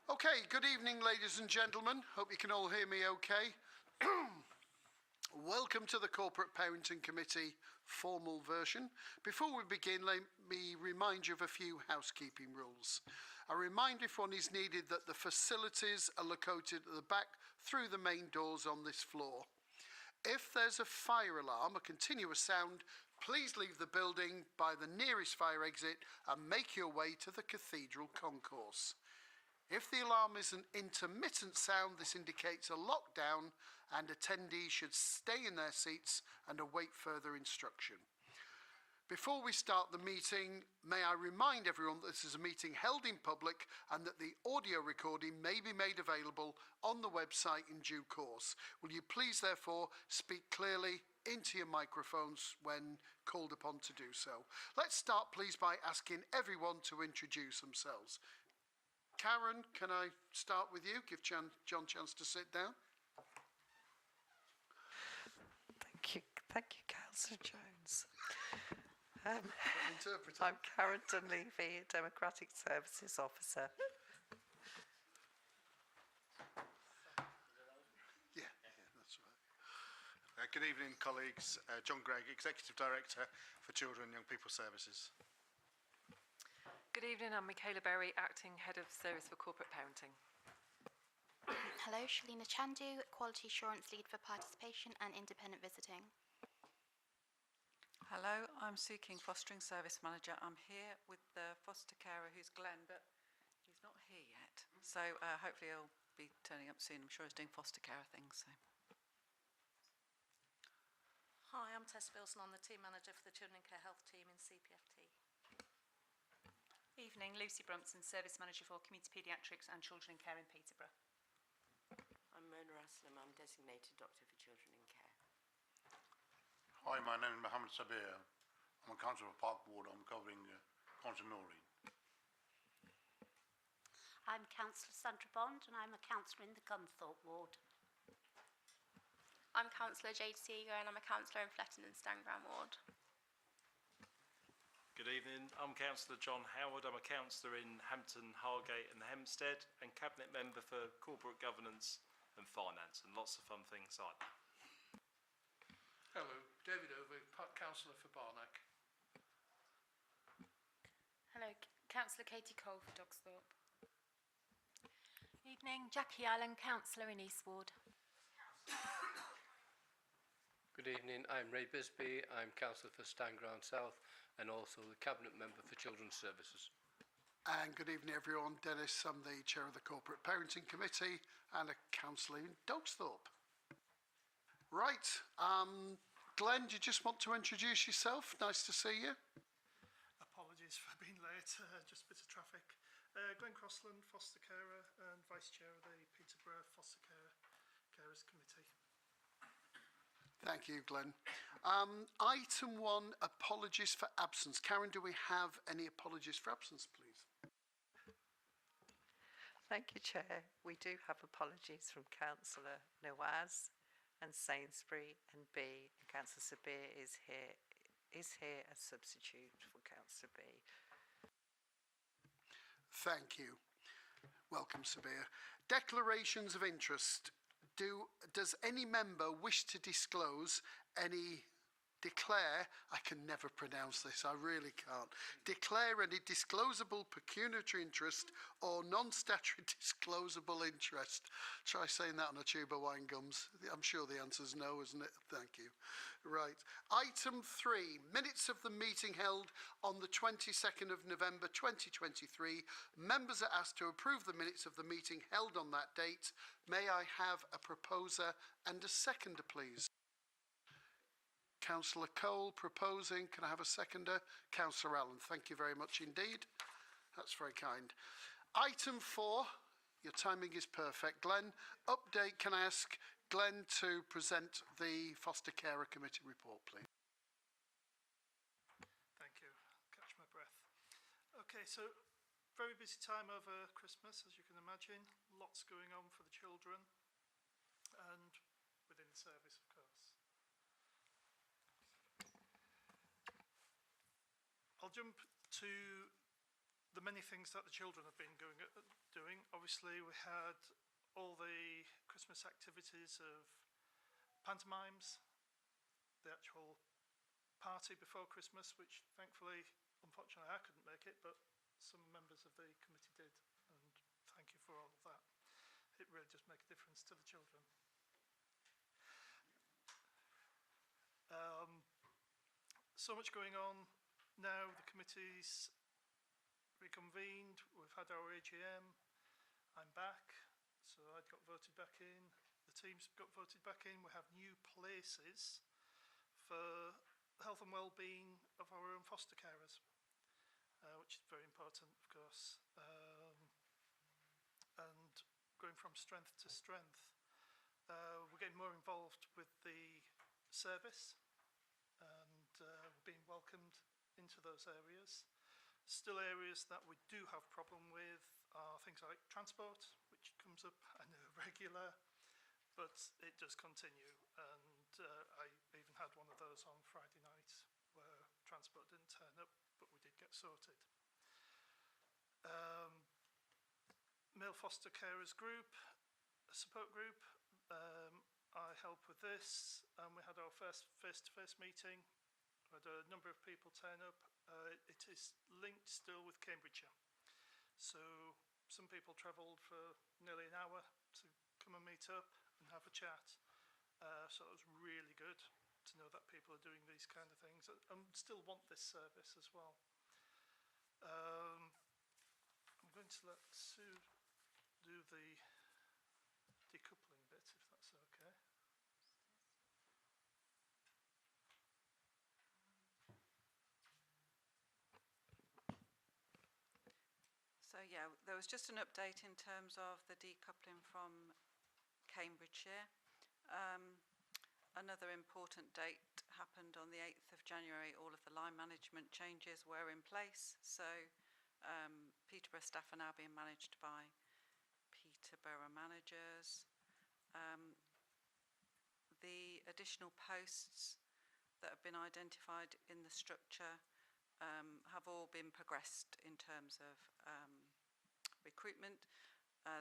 Okay, good evening, ladies and gentlemen. Hope you can all hear me okay. Welcome to the Corporate Parenting Committee formal version. Before we begin, let me remind you of a few housekeeping rules. A reminder, if one is needed, that the facilities are located at the back through the main doors on this floor. If there's a fire alarm, a continuous sound, please leave the building by the nearest fire exit and make your way to the Cathedral Concourse. If the alarm is an intermittent sound, this indicates a lockdown and attendees should stay in their seats and await further instruction. Before we start the meeting, may I remind everyone that this is a meeting held in public and that the audio recording may be made available on the website in due course. Will you please therefore speak clearly into your microphones when called upon to do so. Let's start please by asking everyone to introduce themselves. Karen, can I start with you? Give John a chance to sit down. Thank you, Councillor Jones. Interpreter. I'm Karen Dunleavy, Democratic Services Officer. Yeah, that's right. Good evening, colleagues. John Gregg, Executive Director for Children and Young People Services. Good evening, I'm Michaela Berry, Acting Head of Service for Corporate Parenting. Hello, Shalina Chandu, Quality Assurance Lead for Participation and Independent Visiting. Hello, I'm Sue King, Fostering Service Manager. I'm here with the foster carer who's Glenn, but he's not here yet. So hopefully he'll be turning up soon. I'm sure he's doing foster carer things. So. Hi, I'm Tess Wilson. I'm the Team Manager for the Children and Care Health Team in CPFT. Evening, Lucy Brunson, Service Manager for Community Paediatrics and Children in Care in Peterborough. I'm Mona Aslam, I'm Designated Doctor for Children in Care. Hi, my name is Mohammed Sabir. I'm a Councillor for Park Ward. I'm covering Councillor Noreen. I'm Councillor Sandra Bond and I'm a councillor in the Gunthorpe Ward. I'm Councillor Jade Seeger and I'm a councillor in Fletton and Stanground Ward. Good evening, I'm Councillor John Howard. I'm a councillor in Hampton, Hargate and Hempstead and Cabinet Member for Corporate Governance and Finance and lots of fun things like that. Hello, David Over, Councillor for Barnack. Hello, Councillor Katie Cole for Dogsthorpe. Evening, Jackie Allen, Councillor in East Ward. Good evening, I'm Ray Bisbee. I'm Councillor for Stanground South and also the Cabinet Member for Children's Services. And good evening everyone, Dennis, I'm the Chair of the Corporate Parenting Committee and a councillor in Dogsthorpe. Right, Glenn, do you just want to introduce yourself? Nice to see you. Apologies for being late, just a bit of traffic. Glenn Crossland, Foster Carer and Vice Chair of the Peterborough Foster Carers Committee. Thank you, Glenn. Item 1, apologies for absence. Karen, do we have any apologies for absence, please? Thank you, Chair. We do have apologies from Councillor Nawaz and Sainsbury and B. Councillor Sabir is here as substitute for Councillor B. Thank you. Welcome, Sabir. Declarations of interest. Does any member wish to declare, I can never pronounce this, I really can't, declare any disclosable pecuniary interest or non-statutory disclosable interest? Try saying that on a tube of wine gums. I'm sure the answer's no, isn't it? Thank you. Right. Item 3, minutes of the meeting held on the 22nd of November 2023. Members are asked to approve the minutes of the meeting held on that date. May I have a proposer and a seconder, please? Councillor Cole proposing. Can I have a seconder? Councillor Allen. Thank you very much indeed. That's very kind. Item 4. Your timing is perfect. Glenn, update. Can I ask Glenn to present the Foster Carer Committee report, please? Thank you. Catch my breath. Okay, so very busy time over Christmas, as you can imagine. Lots going on for the children and within the service, of course. I'll jump to the many things that the children have been doing. Obviously, we had all the Christmas activities of pantomimes, the actual party before Christmas, which thankfully, unfortunately, I couldn't make it, but some members of the committee did, and thank you for all of that. It really does make a difference to the children. So much going on now. The committee's reconvened. We've had our AGM. I'm back, so I got voted back in. The teams got voted back in. We have new places for the health and well-being of our own foster carers, which is very important, of course. And going from strength to strength. We're getting more involved with the service, and we're being welcomed into those areas. Still areas that we do have problem with are things like transport, which comes up, I know, regular, but it does continue. And I even had one of those on Friday night where transport didn't turn up, but we did get sorted. Male foster carers group, a support group. I help with this, and we had our first face-to-face meeting. We had a number of people turn up. It is linked still with Cambridgeshire. So some people travelled for nearly an hour to come and meet up and have a chat. So it was really good to know that people are doing these kind of things and still want this service as well. I'm going to let Sue do the decoupling bit, if that's okay. So yeah, there was just an update in terms of the decoupling from Cambridgeshire. Another important date happened on the 8th of January. All of the line management changes were in place. So Peterborough staff are now being managed by Peterborough managers. The additional posts that have been identified in the structure have all been progressed in terms of recruitment.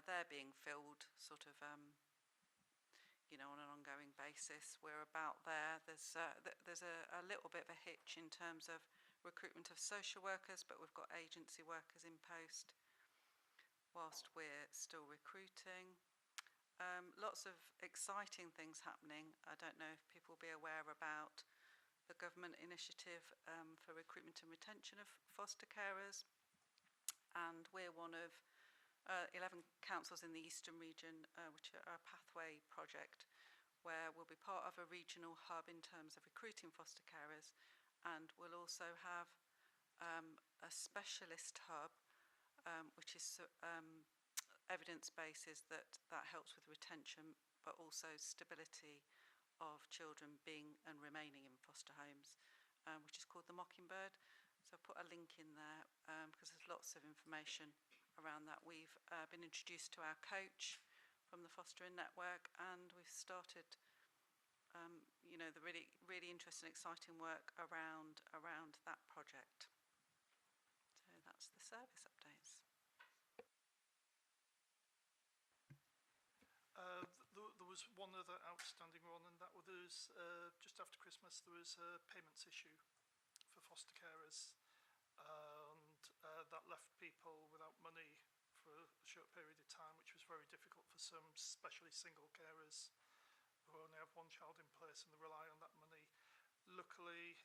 They're being filled sort of on an ongoing basis. We're about there. There's a little bit of a hitch in terms of recruitment of social workers, but we've got agency workers in post whilst we're still recruiting. Lots of exciting things happening. I don't know if people will be aware about the government initiative for recruitment and retention of foster carers, and we're one of 11 councils in the Eastern region, which are a pathway project, where we'll be part of a regional hub in terms of recruiting foster carers, and we'll also have a specialist hub, which is evidence-based, that helps with retention, but also stability of children being and remaining in foster homes, which is called the Mockingbird. So I'll put a link in there because there's lots of information around that. We've been introduced to our coach from the Fostering Network, and we've started the really interesting, exciting work around that project. So that's the service updates. There was one other outstanding one, and that was just after Christmas. There was a payments issue for foster carers, and that left people without money for a short period of time, which was very difficult for some, especially single carers who only have one child in place and they rely on that money. Luckily,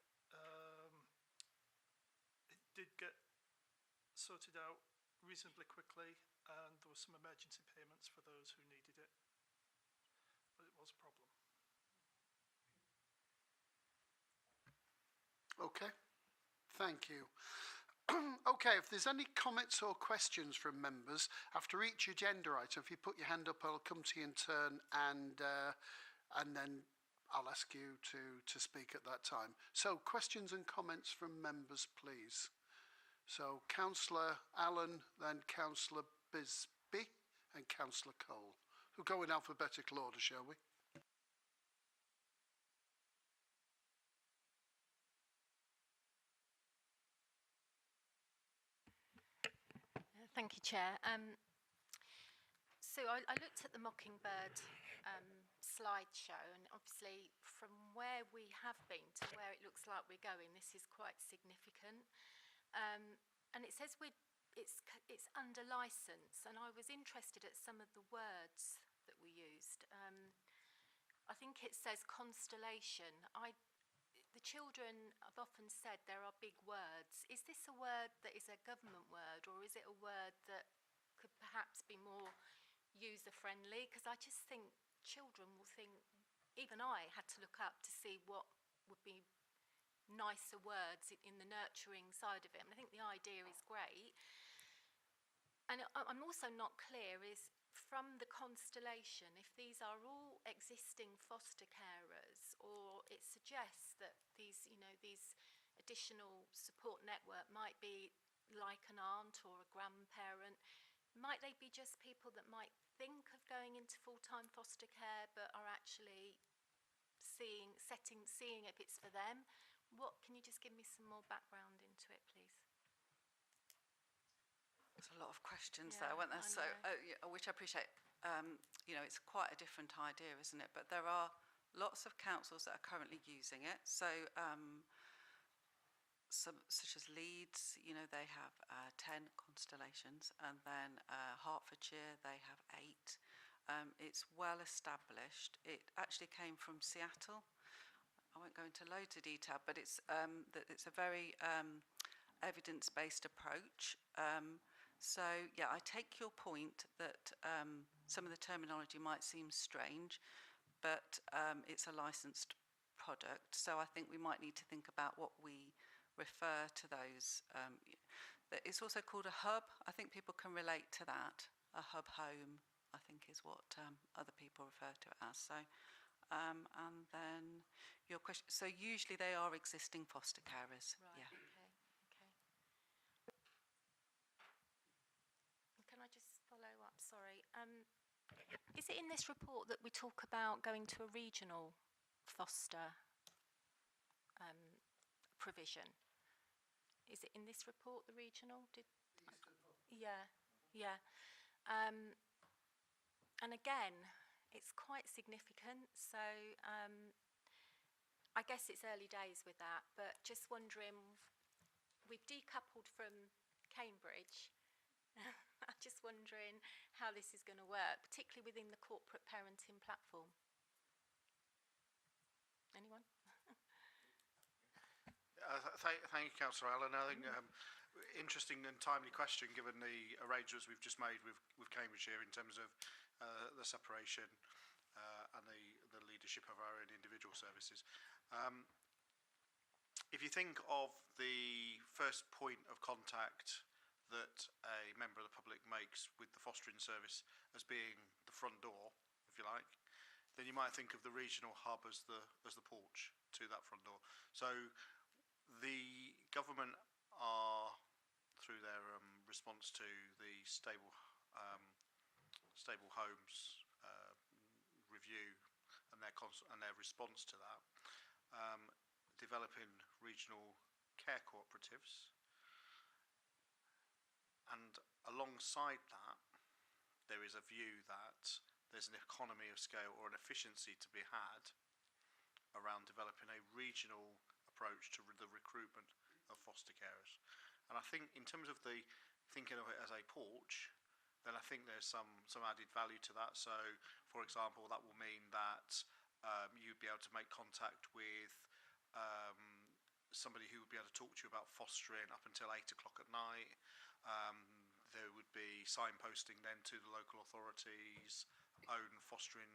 it did get sorted out reasonably quickly, and there were some emergency payments for those who needed it, but it was a problem. Okay, thank you. Okay, if there's any comments or questions from members after each agenda item, if you put your hand up, I'll come to you in turn, and then I'll ask you to speak at that time. So, questions and comments from members, please. So, Councillor Allen, then Councillor Bisbee, and Councillor Cole. We'll go in alphabetical order, shall we? Thank you, Chair. So I looked at the Mockingbird slideshow, and obviously from where we have been to where it looks like we're going, this is quite significant. And it says it's under licence, and I was interested at some of the words that we used. I think it says constellation. The children have often said there are big words. Is this a word that is a government word, or is it a word that could perhaps be more user-friendly? Because I just think children will think, even I had to look up to see what would be nicer words in the nurturing side of it. And I think the idea is great. And I'm also not clear is, from the constellation, if these are all existing foster carers, or it suggests that these additional support network might be like an aunt or a grandparent. Might they be just people that might think of going into full-time foster care, but are actually seeing if it's for them? Can you just give me some more background into it, please? There's a lot of questions there, weren't there? So, which I appreciate. It's quite a different idea, isn't it? But there are lots of councils that are currently using it. So, such as Leeds, they have 10 constellations, and then Hertfordshire, they have 8. It's well established. It actually came from Seattle. I won't go into loads of detail, but it's a very evidence-based approach. So, I take your point that some of the terminology might seem strange, but it's a licensed product. So I think we might need to think about what we refer to those. It's also called a hub. I think people can relate to that. A hub home, I think, is what other people refer to it as. So, and then your question. So usually they are existing foster carers. Right. Yeah. Okay. Can I just follow up? Sorry. Is it in this report that we talk about going to a regional foster provision? Is it in this report, the regional? Yeah. And again, it's quite significant. So I guess it's early days with that, but just wondering, we've decoupled from Cambridge. I'm just wondering how this is going to work, particularly within the corporate parenting platform. Anyone? Thank you, Councillor Allen. I think interesting and timely question, given the arrangements we've just made with Cambridgeshire in terms of the separation and the leadership of our own individual services. If you think of the first point of contact that a member of the public makes with the fostering service as being the front door, if you like, then you might think of the regional hub as the porch to that front door. So the government are, through their response to the stable homes review and their response to that, developing regional care cooperatives. And alongside that, there is a view that there's an economy of scale or an efficiency to be had around developing a regional approach to the recruitment of foster carers. And I think in terms of the thinking of it as a porch, then I think there's some added value to that. So, for example, that will mean that you'd be able to make contact with somebody who would be able to talk to you about fostering up until 8 o'clock at night. There would be signposting then to the local authorities' own fostering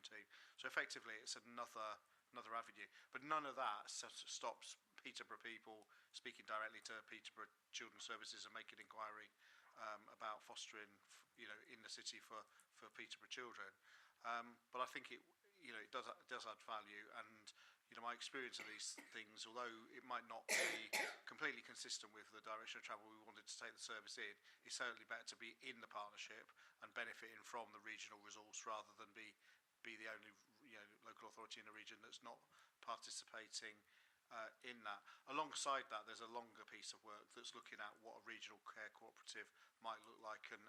team. So effectively, it's another avenue. But none of that stops Peterborough people speaking directly to Peterborough Children's Services and making inquiry about fostering, in the city for Peterborough children. But I think it does add value, and my experience of these things, although it might not be completely consistent with the direction of travel we wanted to take the service in, it's certainly better to be in the partnership and benefiting from the regional resource rather than be the only local authority in the region that's not participating in that. Alongside that, there's a longer piece of work that's looking at what a regional care cooperative might look like and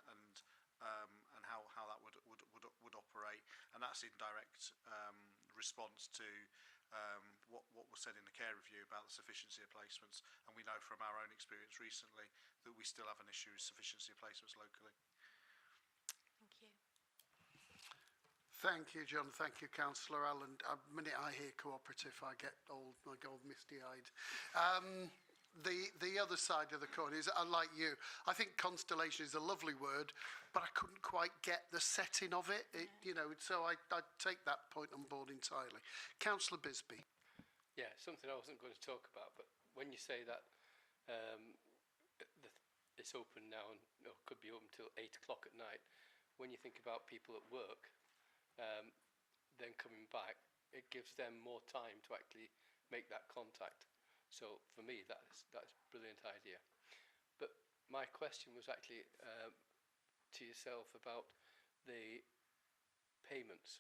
how that would operate, and that's in direct response to what was said in the care review about the sufficiency of placements, and we know from our own experience recently that we still have an issue with sufficiency of placements locally. Thank you. Thank you, John. Thank you, Councillor Allen. The minute I hear cooperative, I get all misty-eyed. The other side of the coin is, like you, I think constellation is a lovely word, but I couldn't quite get the setting of it. So I take that point on board entirely. Councillor Bisbee. Yeah, something I wasn't going to talk about, but when you say that it's open now and could be open till 8 o'clock at night, when you think about people at work, then coming back, it gives them more time to actually make that contact. So for me, that's a brilliant idea. But my question was actually to yourself about the payments.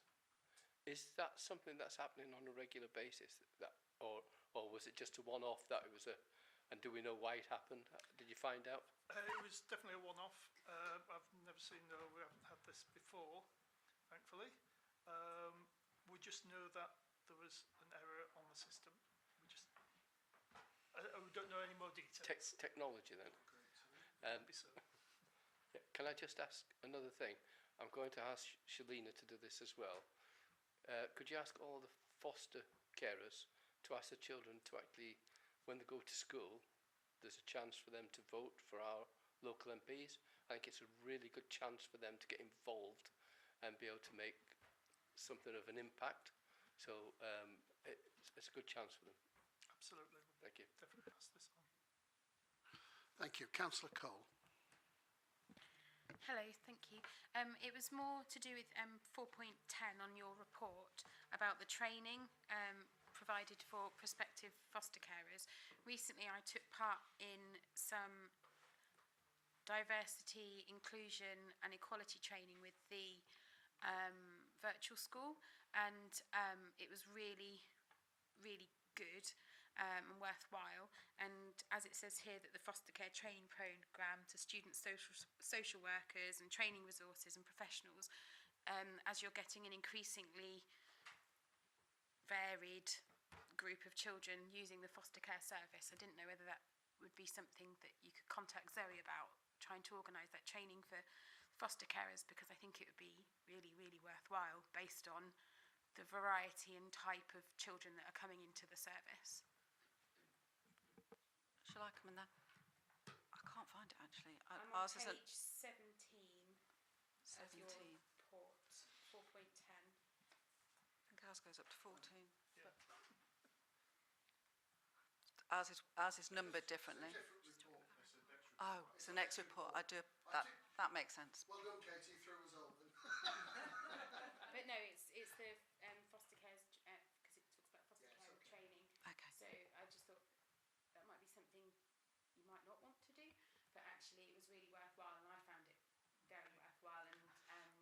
Is that something that's happening on a regular basis, or was it just a one-off that it was a? And do we know why it happened? Did you find out? It was definitely a one-off. I've never seen, we haven't had this before, thankfully. We just know that there was an error on the system. We don't know any more details. Technology then. Maybe so. Yeah, can I just ask another thing? I'm going to ask Shalina to do this as well. Could you ask all the foster carers to ask the children to actually, when they go to school, there's a chance for them to vote for our local MPs. I think it's a really good chance for them to get involved and be able to make something of an impact. So it's a good chance for them. Absolutely. Thank you. Definitely pass this on. Thank you. Councillor Cole. Hello, thank you. It was more to do with 4.10 on your report about the training provided for prospective foster carers. Recently, I took part in some diversity, inclusion and equality training with the virtual school, and it was really, really good and worthwhile. And as it says here, that the foster care training programme to students, social workers and training resources and professionals, as you're getting an increasingly varied group of children using the foster care service, I didn't know whether that would be something that you could contact Zoe about, trying to organise that training for foster carers, because I think it would be really, really worthwhile based on the variety and type of children that are coming into the service. Shall I come in there? I can't find it actually. I'm on page 17 of your 17. report, 4.10. I think ours goes up to 14. But ours is numbered differently. Oh, it's the next report. I do that makes sense. Well done, Katie. Through us all. But no, it's the foster cares, because it talks about foster care training. Okay. So I just thought that might be something you might not want to do, but actually it was really worthwhile, and I found it very worthwhile, and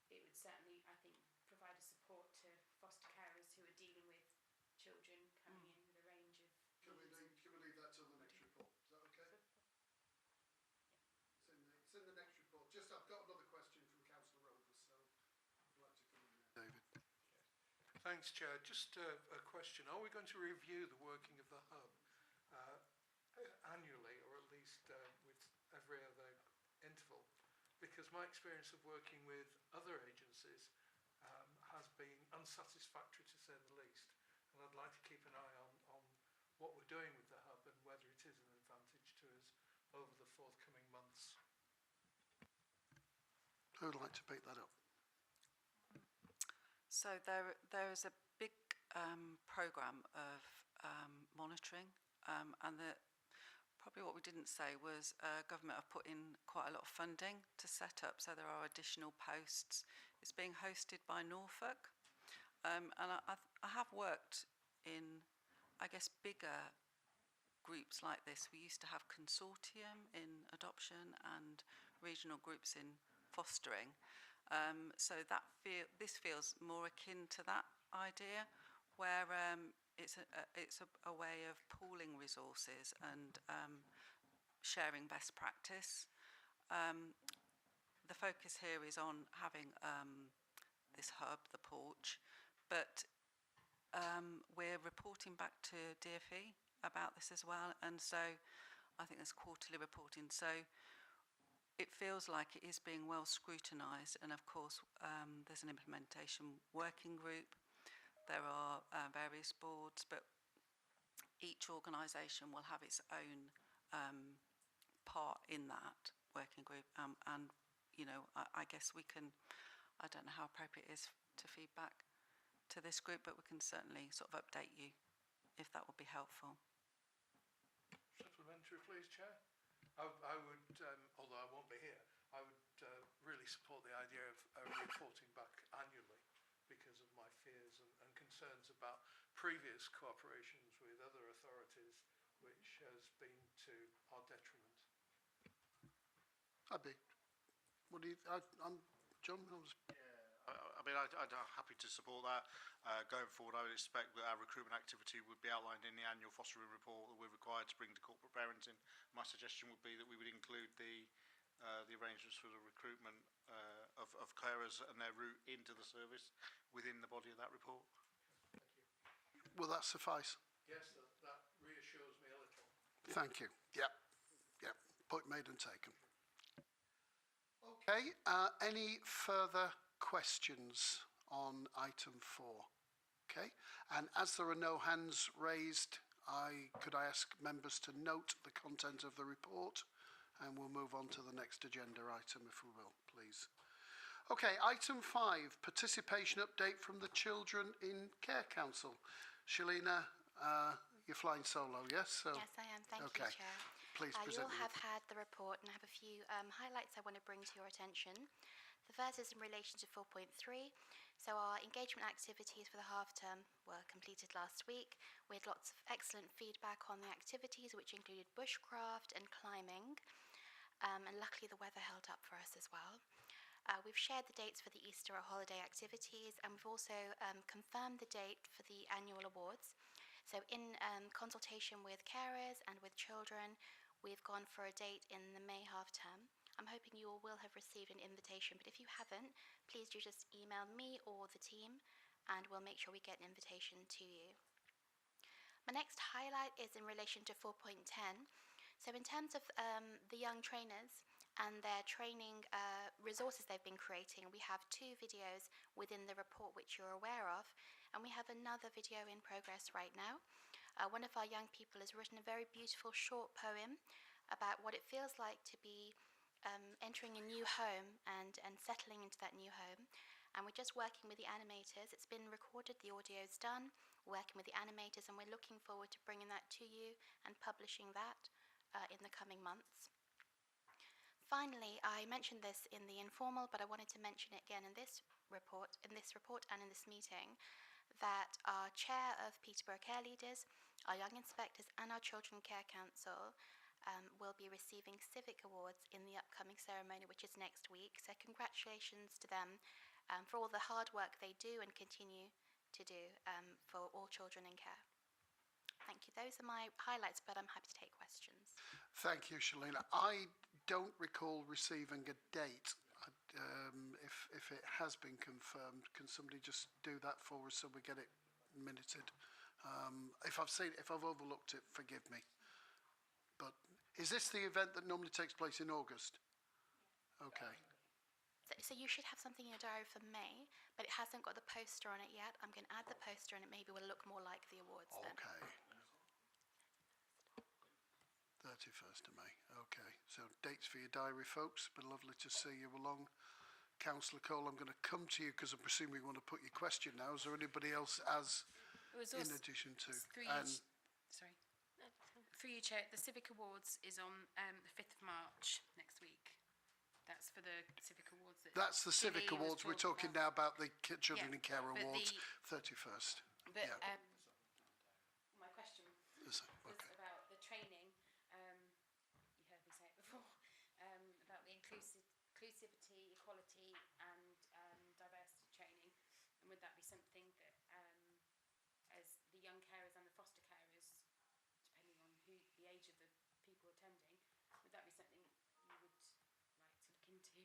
it would certainly, I think, provide a support to foster carers who are dealing with children coming in with a range of needs. Can we leave that till the next report? Is that okay? It's in the next report. Just, I've got another question from Councillor Rovers, so I'd like to come in there. David. Thanks, Chair. Just a question. Are we going to review the working of the hub annually, or at least with every other interval? Because my experience of working with other agencies has been unsatisfactory, to say the least. And I'd like to keep an eye on what we're doing with the hub and whether it is an advantage to us over the forthcoming months. Who would like to pick that up? So there is a big programme of monitoring, and probably what we didn't say was government have put in quite a lot of funding to set up, so there are additional posts. It's being hosted by Norfolk, and I have worked in, I guess, bigger groups like this. We used to have consortium in adoption and regional groups in fostering. So this feels more akin to that idea, where it's a way of pooling resources and sharing best practice. The focus here is on having this hub, the porch, but we're reporting back to DfE about this as well, and so I think there's quarterly reporting. So it feels like it is being well scrutinised, and of course there's an implementation working group. There are various boards, but each organisation will have its own part in that working group. And, you know, I guess we can, I don't know how appropriate it is to feedback to this group, but we can certainly sort of update you if that would be helpful. Supplementary, please, Chair. I would, although I won't be here, I would really support the idea of reporting back annually because of my fears and concerns about previous cooperations with other authorities, which has been to our detriment. I'd be. What do you? I'm John. I mean, I'm happy to support that. Going forward, I would expect that our recruitment activity would be outlined in the annual fostering report that we're required to bring to corporate parenting. My suggestion would be that we would include the arrangements for the recruitment of carers and their route into the service within the body of that report. Will that suffice? Yes, that reassures me a little. Thank you. Yep. Yep. Point made and taken. Okay. Any further questions on item 4? Okay. And as there are no hands raised, could I ask members to note the content of the report, and we'll move on to the next agenda item, if we will, please. Okay, item 5, participation update from the Children in Care Council. Shalina, you're flying solo, yes? So, yes, I am. Thank okay. you, Chair. Please present You'll your have had the report, and I have a few highlights I want to bring to your attention. The first is in relation to 4.3. So our engagement activities for the half term were completed last week. We had lots of excellent feedback on the activities, which included bushcraft and climbing. And luckily the weather held up for us as well. We've shared the dates for the Easter holiday activities, and we've also confirmed the date for the annual awards. So in consultation with carers and with children, we've gone for a date in the May half term. I'm hoping you all will have received an invitation, but if you haven't, please do just email me or the team, and we'll make sure we get an invitation to you. My next highlight is in relation to 4.10. So in terms of the young trainers and their training resources they've been creating, we have 2 videos within the report which you're aware of, and we have another video in progress right now. One of our young people has written a very beautiful short poem about what it feels like to be entering a new home and settling into that new home. And we're just working with the animators. It's been recorded, the audio's done, working with the animators, and we're looking forward to bringing that to you and publishing that in the coming months. Finally, I mentioned this in the informal, but I wanted to mention it again in this report and in this meeting, that our chair of Peterborough Care Leaders, our young inspectors and our Children Care Council will be receiving civic awards in the upcoming ceremony, which is next week. So congratulations to them for all the hard work they do and continue to do for all children in care. Thank you. Those are my highlights, but I'm happy to take questions. Thank you, Shalina. I don't recall receiving a date. If it has been confirmed, can somebody just do that for us so we get it minuted? If I've overlooked it, forgive me. But is this the event that normally takes place in August? Okay. So you should have something in your diary for May, but it hasn't got the poster on it yet. I'm going to add the poster, and it maybe will look more like the awards then. Okay. 31st of May. Okay. So dates for your diary, folks. Been lovely to see you along. Councillor Cole, I'm going to come to you because I'm presuming you want to put your question now. Is there anybody else in addition to? Sorry. Through you, Chair, the Civic Awards is on the 5th of March next week. That's for the Civic Awards. That's the Civic Awards. We're talking now about the Children in Care Awards, 31st. But yeah. My question was about the training. You heard me say it before, about the inclusivity, equality and diversity training. And would that be something that, as the young carers age of the people attending. Would that be something you would like to look into? That's the question.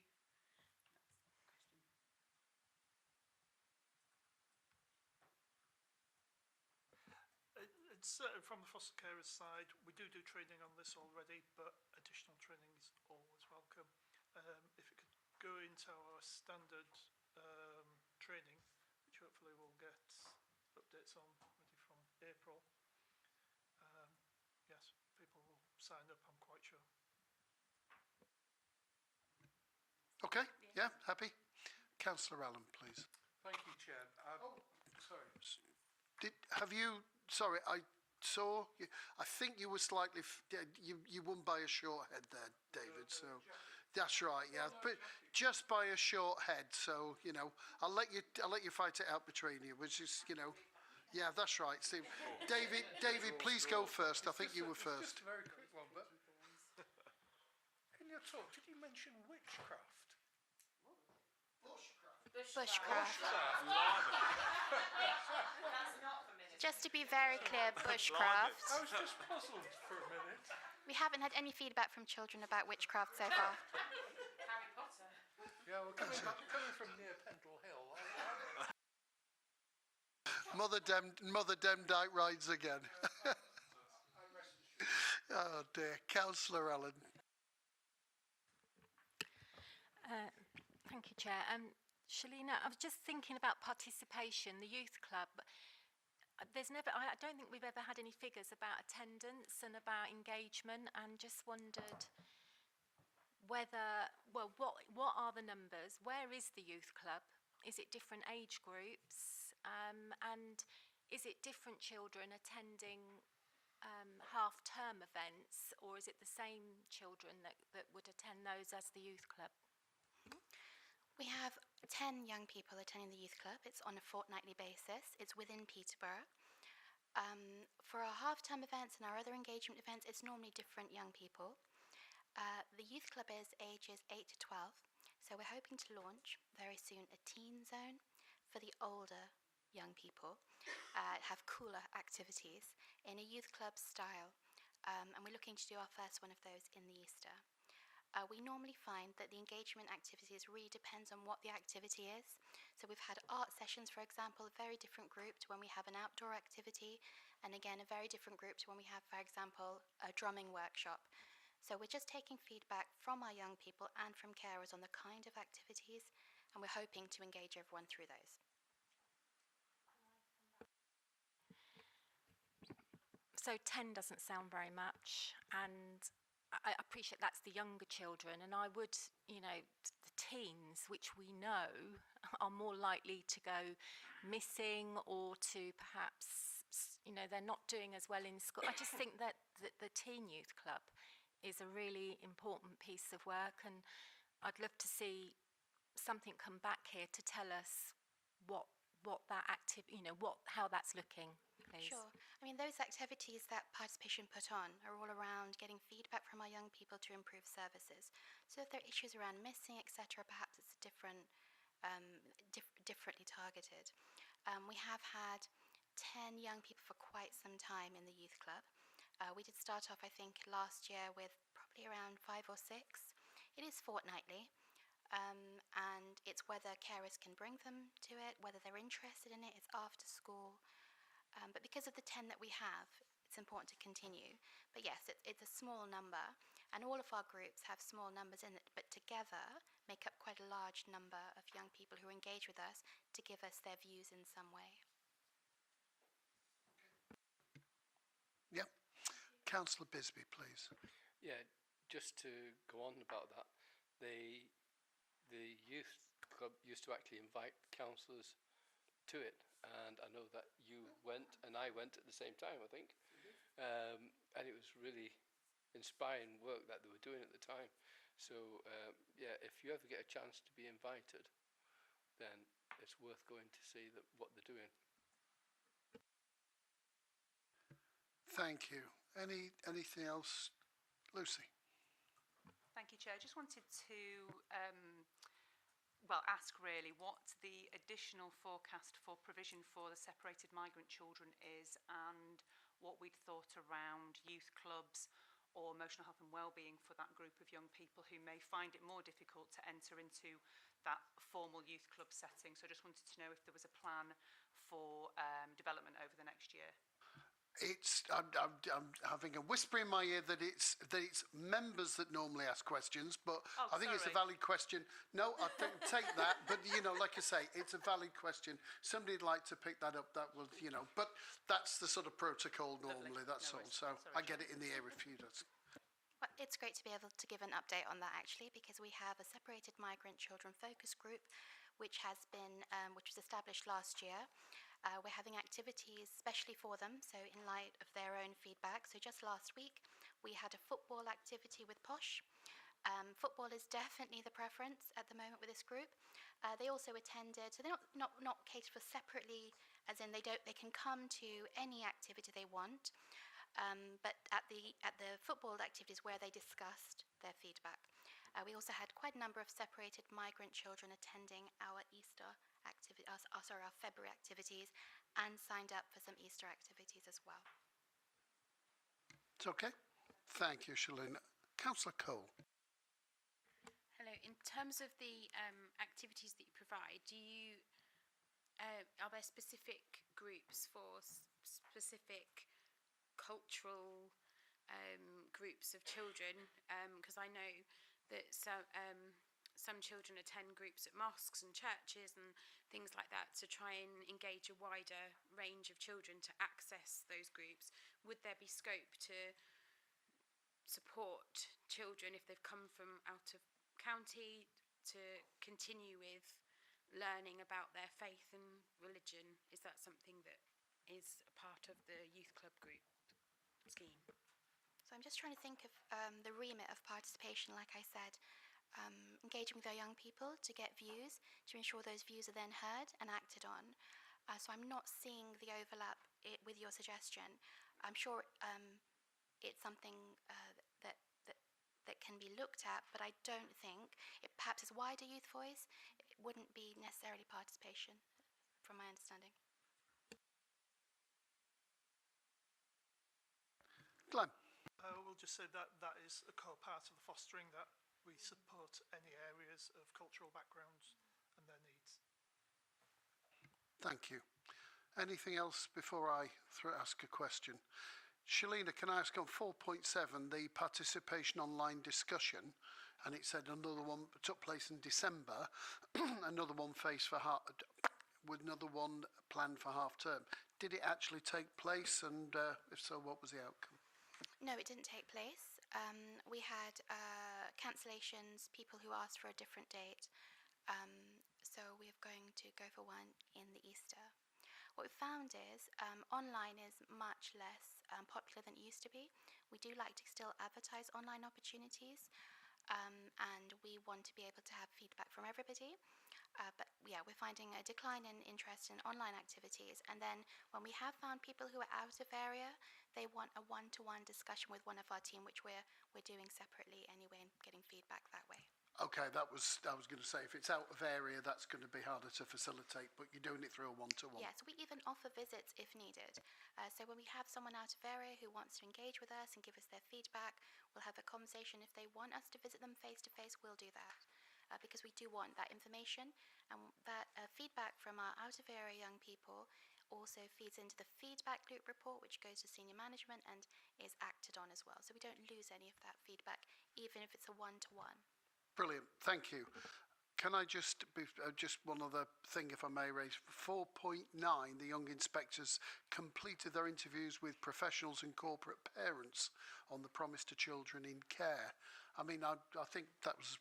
It's from the foster carers side, we do training on this already, but additional training is always welcome. If it could go into our standard training, which hopefully we'll get updates on ready from April, yes, people will sign up, I'm quite sure. Okay, yeah, happy. Councillor Allen, please. Thank you, Chair. Sorry. Have you, sorry, I saw, I think you were slightly, you won by a short head there, David, so. That's right, yeah, but just by a short head, so, you know, I'll let you fight it out between you, which is, you know, yeah, that's right. See, David, please go first. I think you were first. Just a very quick one, but in your talk, did you mention witchcraft? Bushcraft. Just to be very clear, bushcraft. I was just puzzled for a minute. We haven't had any feedback from children about witchcraft so far. Harry Potter. Yeah, well, coming from near Pendle Hill, Mother Demdike rides again. Oh dear. Councillor Allen. Thank you, Chair. Shalina, I was just thinking about participation, the youth club. I don't think we've ever had any figures about attendance and about engagement, and just wondered whether, well, what are the numbers? Where is the youth club? Is it different age groups? And is it different children attending half-term events, or is it the same children that would attend those as the youth club? We have 10 young people attending the youth club. It's on a fortnightly basis. It's within Peterborough. For our half-term events and our other engagement events, it's normally different young people. The youth club is ages 8 to 12, so we're hoping to launch very soon a teen zone for the older young people, have cooler activities in a youth club style, and we're looking to do our first one of those in the Easter. We normally find that the engagement activities really depends on what the activity is. So we've had art sessions, for example, a very different group to when we have an outdoor activity, and again, a very different group to when we have, for example, a drumming workshop. So we're just taking feedback from our young people and from carers on the kind of activities, and we're hoping to engage everyone through those. So 10 doesn't sound very much, and I appreciate that's the younger children, and I would, you know, the teens, which we know are more likely to go missing or to perhaps, you know, they're not doing as well in school. I just think that the Teen Youth Club is a really important piece of work, and I'd love to see something come back here to tell us what that how that's looking. Please. Sure. I mean, those activities that Participation put on are all around getting feedback from our young people to improve services. So if there are issues around missing, etc., perhaps it's differently targeted. We have had 10 young people for quite some time in the youth club. We did start off, I think, last year with probably around 5 or 6. It is fortnightly. And it's whether carers can bring them to it, whether they're interested in it. It's after school. But because of the 10 that we have, it's important to continue. But yes, it's a small number, and all of our groups have small numbers in it, but together make up quite a large number of young people who engage with us to give us their views in some way. Yeah. Councillor Bisbee, please. Yeah, just to go on about that, the youth club used to actually invite councillors to it, and I know that you went and I went at the same time, I think, and it was really inspiring work that they were doing at the time. So yeah, if you ever get a chance to be invited, then it's worth going to see what they're doing. Thank you. Anything else? Lucy. Thank you, Chair. Just wanted to ask really what the additional forecast for provision for the separated migrant children is, and what we'd thought around youth clubs or emotional health and wellbeing for that group of young people who may find it more difficult to enter into that formal youth club setting. So I just wanted to know if there was a plan for development over the next year. I'm having a whisper in my ear that it's members that normally ask questions, but I think it's a valid question. No, I take that, but you know, like I say, it's a valid question. Somebody'd like to pick that up. That will, you know, but that's the sort of protocol normally. That's all. So I get it in the air if you does. Well, it's great to be able to give an update on that actually, because we have a separated migrant children focus group, which was established last year. We're having activities especially for them, so in light of their own feedback. So just last week, we had a football activity with Posh. Football is definitely the preference at the moment with this group. They also attended, so they're not catered for separately, as in they can come to any activity they want. But at the football activities where they discussed their feedback. We also had quite a number of separated migrant children attending our our February activities, and signed up for some Easter activities as well. It's okay. Thank you, Shalina. Councillor Cole. Hello. In terms of the activities that you provide, are there specific groups for specific cultural groups of children? Because I know that some children attend groups at mosques and churches and things like that to try and engage a wider range of children to access those groups. Would there be scope to support children if they've come from out of county to continue with learning about their faith and religion? Is that something that is a part of the youth club group scheme? So I'm just trying to think of the remit of participation, like I said. Engaging with our young people to get views, to ensure those views are then heard and acted on. So I'm not seeing the overlap with your suggestion. I'm sure it's something that can be looked at, but I don't think, perhaps as wider youth voice, it wouldn't be necessarily participation, from my understanding. Glenn. We'll just say that that is a core part of the fostering, that we support any areas of cultural backgrounds and their needs. Thank you. Anything else before I ask a question? Shalina, can I ask on 4.7, the participation online discussion, and it said another one took place in December, another one with another one planned for half term. Did it actually take place, and if so, what was the outcome? No, it didn't take place. We had cancellations, people who asked for a different date. So we're going to go for one in the Easter. What we found is online is much less popular than it used to be. We do like to still advertise online opportunities, and we want to be able to have feedback from everybody. But yeah, we're finding a decline in interest in online activities. And then when we have found people who are out of area, they want a one-to-one discussion with one of our team, which we're doing separately anyway, and getting feedback that way. Okay, I was going to say, if it's out of area, that's going to be harder to facilitate, but you're doing it through a one-to-one. Yes, we even offer visits if needed. So when we have someone out of area who wants to engage with us and give us their feedback, we'll have a conversation. If they want us to visit them face-to-face, we'll do that. Because we do want that information, and that feedback from our out-of-area young people also feeds into the feedback loop report, which goes to senior management and is acted on as well. So we don't lose any of that feedback, even if it's a one-to-one. Brilliant, thank you. Can I just one other thing, if I may raise? 4.9, the young inspectors completed their interviews with professionals and corporate parents on the promise to children in care. I mean, I think that was,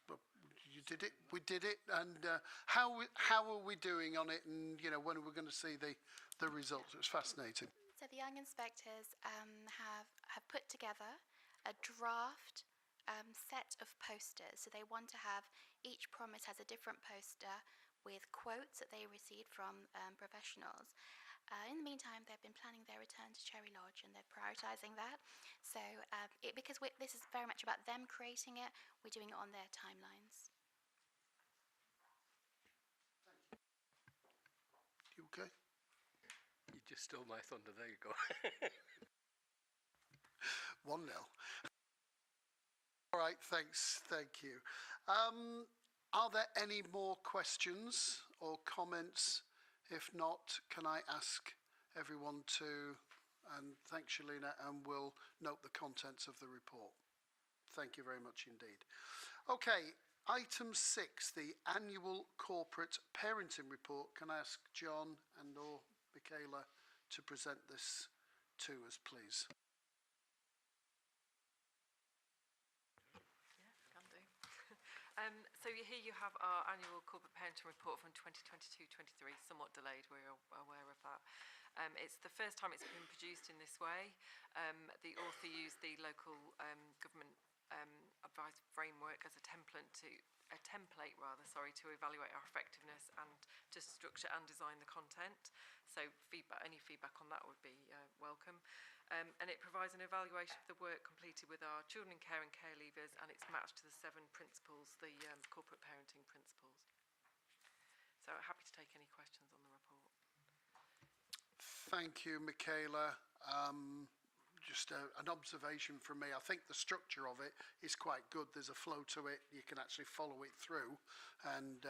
you did it, we did it, and how are we doing on it, and you know, when are we going to see the results? It was fascinating. So the young inspectors have put together a draft set of posters. So they want to have, each promise has a different poster with quotes that they received from professionals. In the meantime, they've been planning their return to Cherry Lodge, and they're prioritising that. So because this is very much about them creating it, we're doing it on their timelines. You okay? You just stole my thunder, there you go. 1-0. All right, thanks. Thank you. Are there any more questions or comments? If not, can I ask everyone to, and thanks Shalina, and we'll note the contents of the report. Thank you very much indeed. Okay, item 6, the annual corporate parenting report. Can I ask John and or Michaela to present this to us, please? Can do. So here you have our annual corporate parenting report from 2022-23, somewhat delayed, we're aware of that. It's the first time it's been produced in this way. The author used the local government advice framework as a template to evaluate our effectiveness and to structure and design the content. So any feedback on that would be welcome. And it provides an evaluation of the work completed with our children in care and care leavers, and it's matched to the 7 principles, the corporate parenting principles. So happy to take any questions on the report. Thank you, Michaela. Just an observation from me. I think the structure of it is quite good. There's a flow to it. You can actually follow it through, and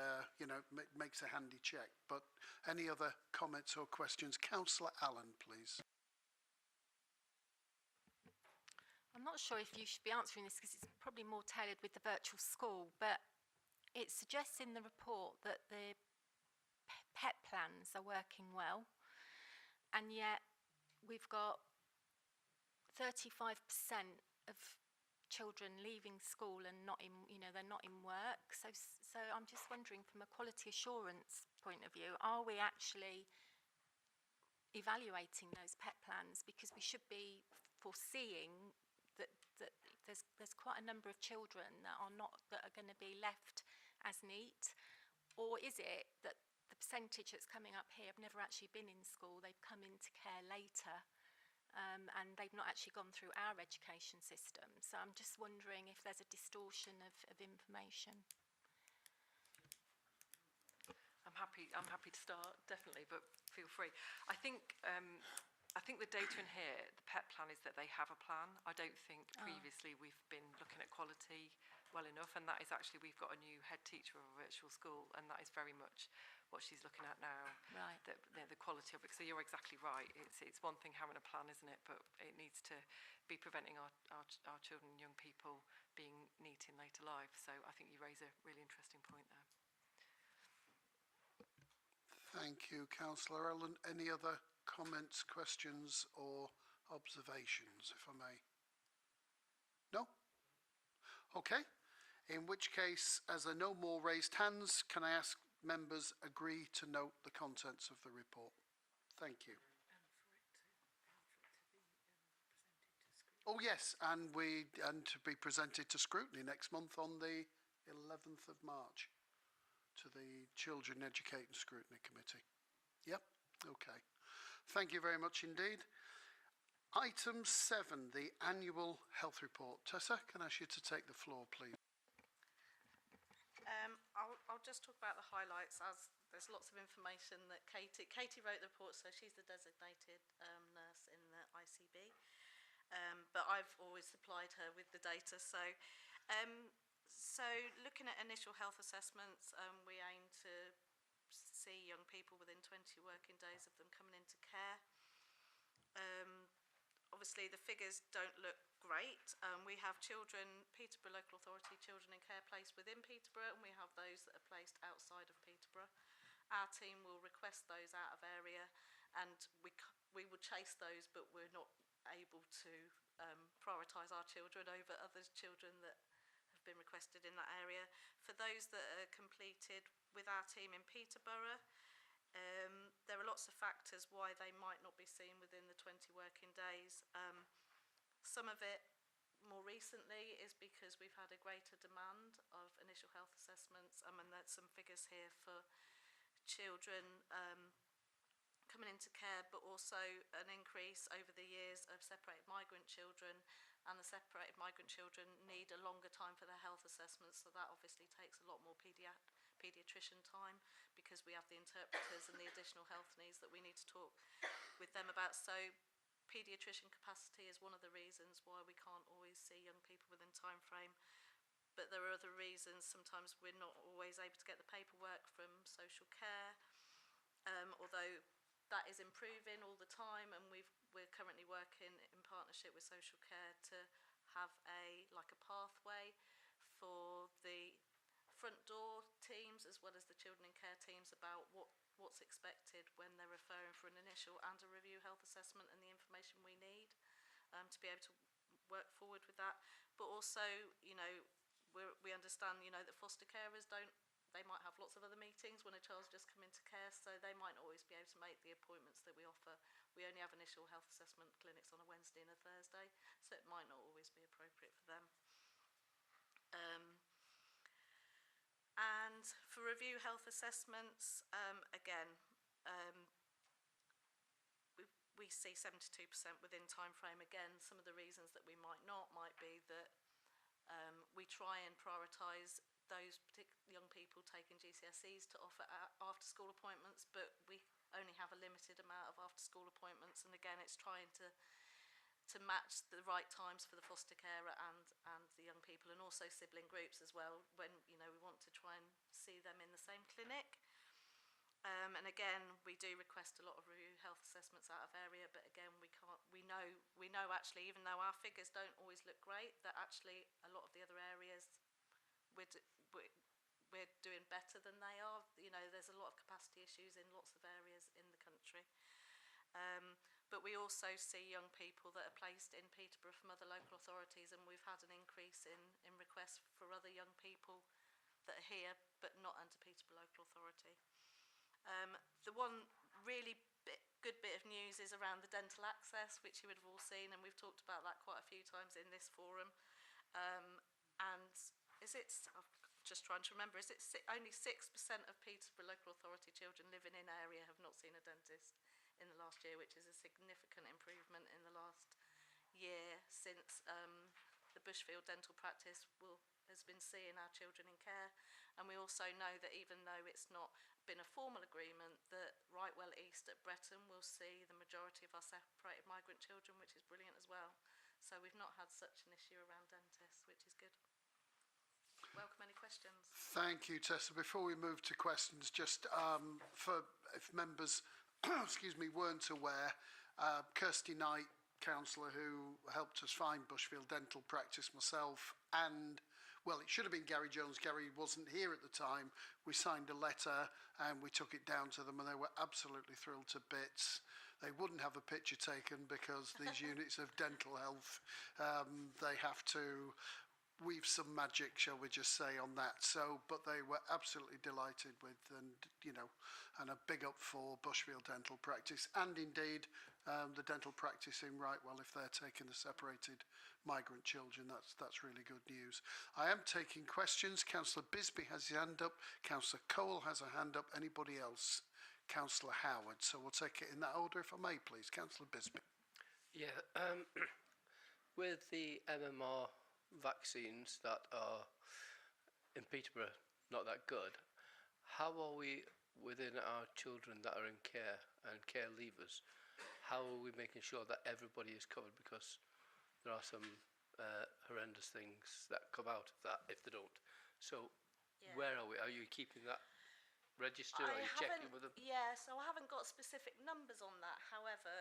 makes a handy check. But any other comments or questions? Councillor Allen, please. I'm not sure if you should be answering this because it's probably more tailored with the virtual school, but it suggests in the report that the PEP plans are working well, and yet we've got 35% of children leaving school and not in, they're not in work. So I'm just wondering, from a quality assurance point of view, are we actually evaluating those PEP plans? Because we should be foreseeing that there's quite a number of children that are going to be left as neat, or is it that the percentage that's coming up here have never actually been in school, they've come into care later, and they've not actually gone through our education system? So I'm just wondering if there's a distortion of information. I'm happy to start, definitely, but feel free. I think the data in here, the PEP plan, is that they have a plan. I don't think previously we've been looking at quality well enough, and that is actually, we've got a new head teacher of a virtual school, and that is very much what she's looking at now. Right. The quality of it. So you're exactly right. It's one thing having a plan, isn't it? But it needs to be preventing our children and young people being neat in later life. So I think you raise a really interesting point there. Thank you, Councillor Allen. Any other comments, questions or observations, if I may? No? Okay. In which case, as there are no more raised hands, can I ask members agree to note the contents of the report? Thank you. Oh yes, and to be presented to scrutiny next month on the 11th of March to the Children Educating Scrutiny Committee. Yep, okay. Thank you very much indeed. Item 7, the annual health report. Tessa, can I ask you to take the floor, please? I'll just talk about the highlights, as there's lots of information that Katie wrote the report, so she's the designated nurse in the ICB. But I've always supplied her with the data. So looking at initial health assessments, we aim to see young people within 20 working days of them coming into care. Obviously the figures don't look great. We have children, Peterborough Local Authority children in care placed within Peterborough, and we have those that are placed outside of Peterborough. Our team will request those out of area, and we will chase those, but we're not able to prioritise our children over other children that have been requested in that area. For those that are completed with our team in Peterborough, there are lots of factors why they might not be seen within the 20 working days. Some of it more recently is because we've had a greater demand of initial health assessments, and there's some figures here for children coming into care, but also an increase over the years of separated migrant children, and the separated migrant children need a longer time for their health assessments, so that obviously takes a lot more paediatrician time, because we have the interpreters and the additional health needs that we need to talk with them about. So paediatrician capacity is one of the reasons why we can't always see young people within time frame. But there are other reasons. Sometimes we're not always able to get the paperwork from social care, although that is improving all the time, and we're currently working in partnership with social care to have a pathway for the front door teams as well as the children in care teams about what's expected when they're referring for an initial and a review health assessment and the information we need to be able to work forward with that. But also, you know, we understand, you know, that foster carers they might have lots of other meetings when a child's just come into care, so they might not always be able to make the appointments that we offer. We only have initial health assessment clinics on a Wednesday and a Thursday, so it might not always be appropriate for them. And for review health assessments, again, we see 72% within time frame. Again, some of the reasons that we might not might be that we try and prioritise those young people taking GCSEs to offer after school appointments, but we only have a limited amount of after school appointments, and again it's trying to match the right times for the foster carer and the young people, and also sibling groups as well, when, you know, we want to try and see them in the same clinic. And again, we do request a lot of review health assessments out of area, but again, we know actually, even though our figures don't always look great, that actually a lot of the other areas we're doing better than they are. You know, there's a lot of capacity issues in lots of areas in the country. But we also see young people that are placed in Peterborough from other local authorities, and we've had an increase in requests for other young people that are here but not under Peterborough Local Authority. The one really good bit of news is around the dental access, which you would have all seen, and we've talked about that quite a few times in this forum. And I'm just trying to remember, only 6% of Peterborough Local Authority children living in area have not seen a dentist in the last year, which is a significant improvement in the last year since the Bushfield dental practice has been seeing our children in care. And we also know that even though it's not been a formal agreement, that Rightwell East at Bretton will see the majority of our separated migrant children, which is brilliant as well. So we've not had such an issue around dentists, which is good. Welcome any questions. Thank you, Tessa. Before we move to questions, just for if members excuse me, weren't aware, Kirsty Knight, councillor who helped us find Bushfield Dental Practice, myself, and, well, it should have been Gary Jones. Gary wasn't here at the time. We signed a letter and we took it down to them, and they were absolutely thrilled to bits. They wouldn't have a picture taken because these units of dental health, they have to weave some magic, shall we just say, on that. So, but they were absolutely delighted with, and, you know, and a big up for Bushfield Dental Practice, and indeed the dental practice in Rightwell, if they're taking the separated migrant children. That's really good news. I am taking questions. Councillor Bisbee has his hand up. Councillor Cole has a hand up. Anybody else? Councillor Howard. So we'll take it in that order, if I may, please. Councillor Bisbee. Yeah, with the MMR vaccines that are in Peterborough not that good, how are we within our children that are in care and care leavers, how are we making sure that everybody is covered? Because there are some horrendous things that come out of that if they don't. So Yeah. where are we? Are you keeping that register? Are you checking with them? Yeah, so I haven't got specific numbers on that. However,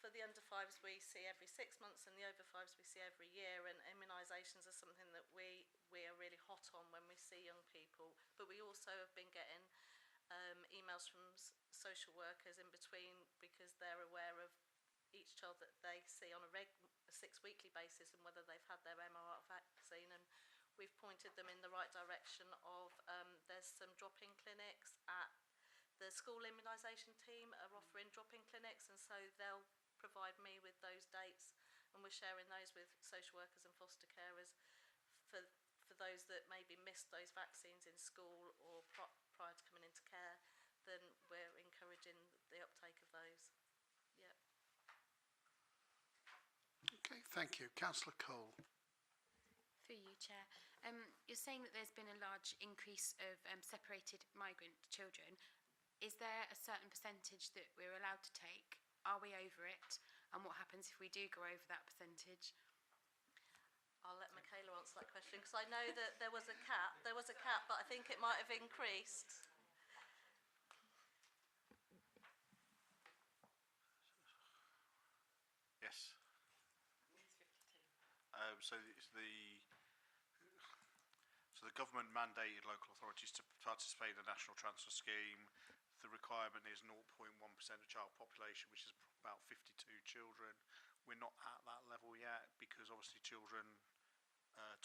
for the under 5s we see every 6 months, and the over 5s we see every year, and immunisations are something that we are really hot on when we see young people. But we also have been getting emails from social workers in between, because they're aware of each child that they see on a 6-weekly basis and whether they've had their MMR vaccine, and we've pointed them in the right direction of there's some drop-in clinics at the school immunisation team are offering drop-in clinics, and so they'll provide me with those dates, and we're sharing those with social workers and foster carers for those that maybe missed those vaccines in school or prior to coming into care. Then we're encouraging the uptake of those. Yeah. Okay, thank you. Councillor Cole. Through you, Chair. You're saying that there's been a large increase of separated migrant children. Is there a certain percentage that we're allowed to take? Are we over it? and what happens if we do go over that percentage? I'll let Michaela answer that question because I know that there was a cap. There was a cap, but I think it might have increased. Yes. So the government mandated local authorities to participate in the national transfer scheme. The requirement is 0.1% of child population, which is about 52 children. We're not at that level yet because obviously children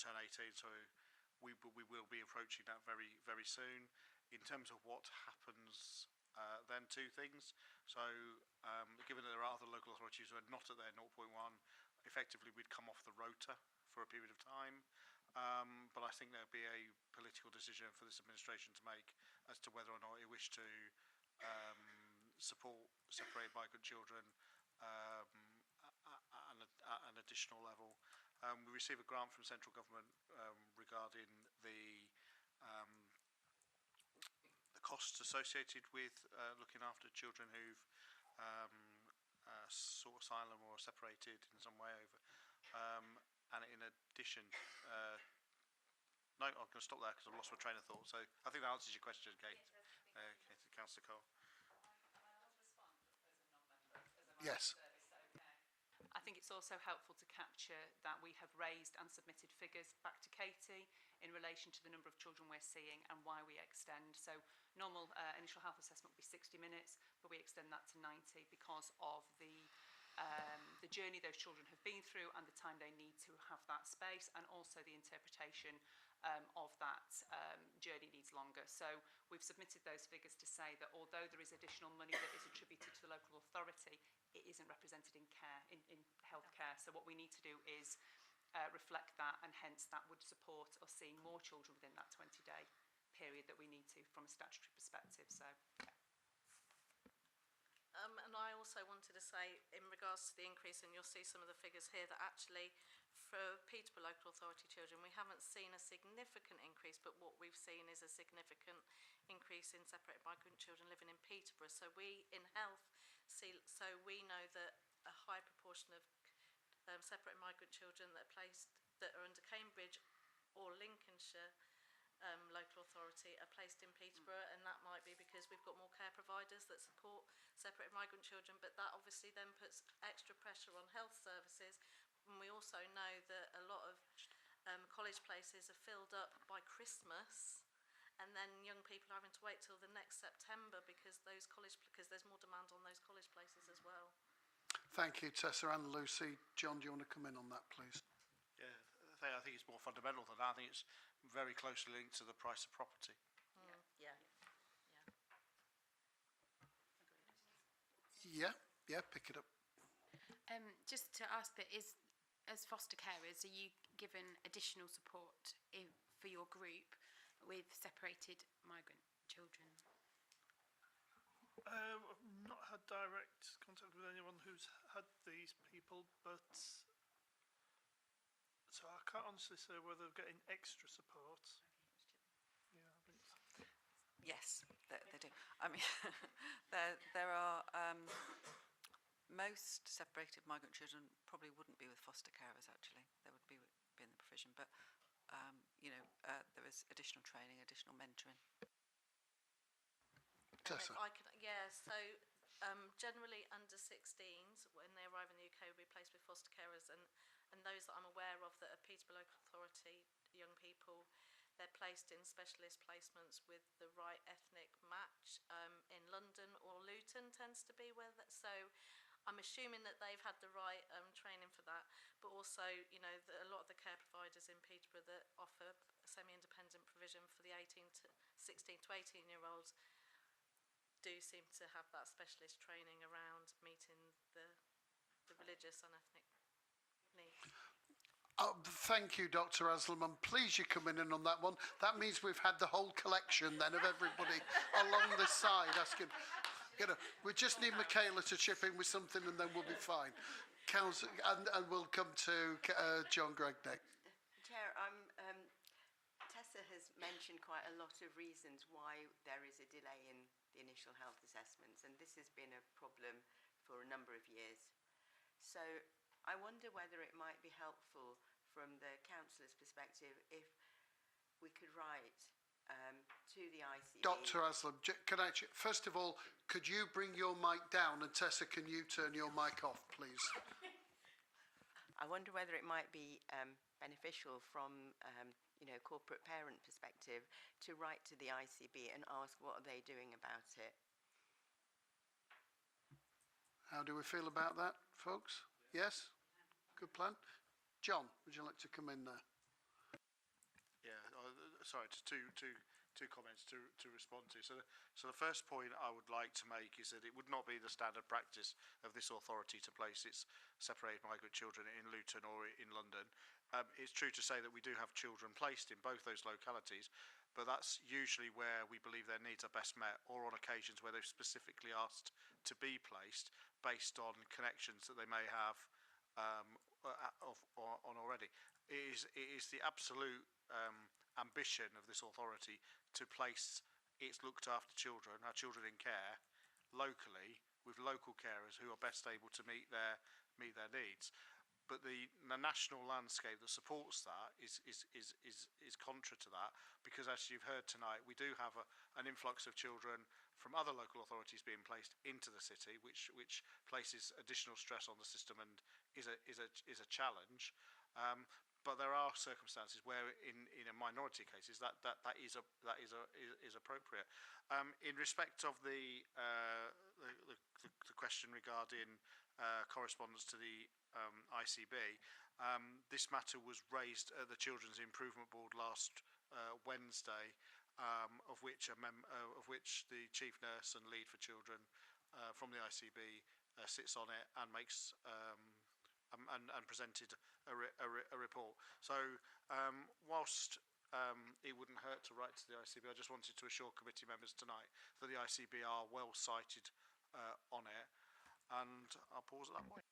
turn 18, so we will be approaching that very, very soon. In terms of what happens, then two things. So given that there are other local authorities who are not at their 0.1, effectively we'd come off the rota for a period of time. But I think there'll be a political decision for this administration to make as to whether or not it wish to support separated migrant children at an additional level. We receive a grant from central government regarding the costs associated with looking after children who've sought asylum or separated in some way over. And in addition, no, I'm going to stop there because I've lost my train of thought. So I think that answers your question, Kate. Councillor Cole. Yes. I think it's also helpful to capture that we have raised and submitted figures back to Katie in relation to the number of children we're seeing and why we extend. So normal initial health assessment would be 60 minutes, but we extend that to 90 because of the journey those children have been through and the time they need to have that space, and also the interpretation of that journey needs longer. So we've submitted those figures to say that although there is additional money that is attributed to the local authority, it isn't represented in care, in healthcare. So what we need to do is reflect that, and hence that would support us seeing more children within that 20-day period that we need to from a statutory perspective. So, yeah. And I also wanted to say, in regards to the increase, and you'll see some of the figures here, that actually for Peterborough Local Authority children, we haven't seen a significant increase, but what we've seen is a significant increase in separated migrant children living in Peterborough. So we, in health, we know that a high proportion of separated migrant children that are under Cambridge or Lincolnshire local authority are placed in Peterborough, and that might be because we've got more care providers that support separated migrant children, but that obviously then puts extra pressure on health services. And we also know that a lot of college places are filled up by Christmas, and then young people are having to wait till the next September because there's more demand on those college places as well. Thank you, Tessa and Lucy. John, do you want to come in on that, please? Yeah, I think it's more fundamental than that. I think it's very closely linked to the price of property. Yeah, pick it up. Just to ask that, as foster carers, are you given additional support for your group with separated migrant children? I've not had direct contact with anyone who's had these people, but so I can't honestly say whether they're getting extra support. Yeah, I think so. Yes, they do. I mean, there are most separated migrant children probably wouldn't be with foster carers. Actually, they would be in the provision, but there is additional training, additional mentoring. Tessa. Generally under 16s, when they arrive in the UK, will be placed with foster carers, and those that I'm aware of that are Peterborough Local Authority young people, they're placed in specialist placements with the right ethnic match. In London or Luton tends to be where that, so I'm assuming that they've had the right training for that, but also, a lot of the care providers in Peterborough that offer semi-independent provision for the 16 to 18-year-olds do seem to have that specialist training around meeting the religious and ethnic needs. Thank you, Dr. Aslam. I'm pleased you're coming in on that one. That means we've had the whole collection then of everybody along the side asking. We just need Michaela to chip in with something and then we'll be fine. Council, and we'll come to John Gregnick. Chair, Tessa has mentioned quite a lot of reasons why there is a delay in the initial health assessments, and this has been a problem for a number of years. So I wonder whether it might be helpful from the councillor's perspective if we could write to the ICB. Dr. Aslam, can I, first of all, could you bring your mic down, and Tessa, can you turn your mic off, please? I wonder whether it might be beneficial from, corporate parent perspective to write to the ICB and ask what are they doing about it. How do we feel about that, folks? Yes? Good plan. John, would you like to come in there? Yeah, sorry, just two comments to respond to. So the first point I would like to make is that it would not be the standard practice of this authority to place its separated migrant children in Luton or in London. It's true to say that we do have children placed in both those localities, but that's usually where we believe their needs are best met, or on occasions where they've specifically asked to be placed based on connections that they may have on already. It is the absolute ambition of this authority to place its looked after children, our children in care, locally with local carers who are best able to meet their needs. But the national landscape that supports that is contra to that, because as you've heard tonight, we do have an influx of children from other local authorities being placed into the city, which places additional stress on the system and is a challenge. But there are circumstances where, in a minority cases, that is appropriate. In respect of the question regarding correspondence to the ICB, this matter was raised at the Children's Improvement Board last Wednesday, of which the chief nurse and lead for children from the ICB sits on it and makes and presented a report. So whilst it wouldn't hurt to write to the ICB, I just wanted to assure committee members tonight that the ICB are well cited on it, and I'll pause at that point.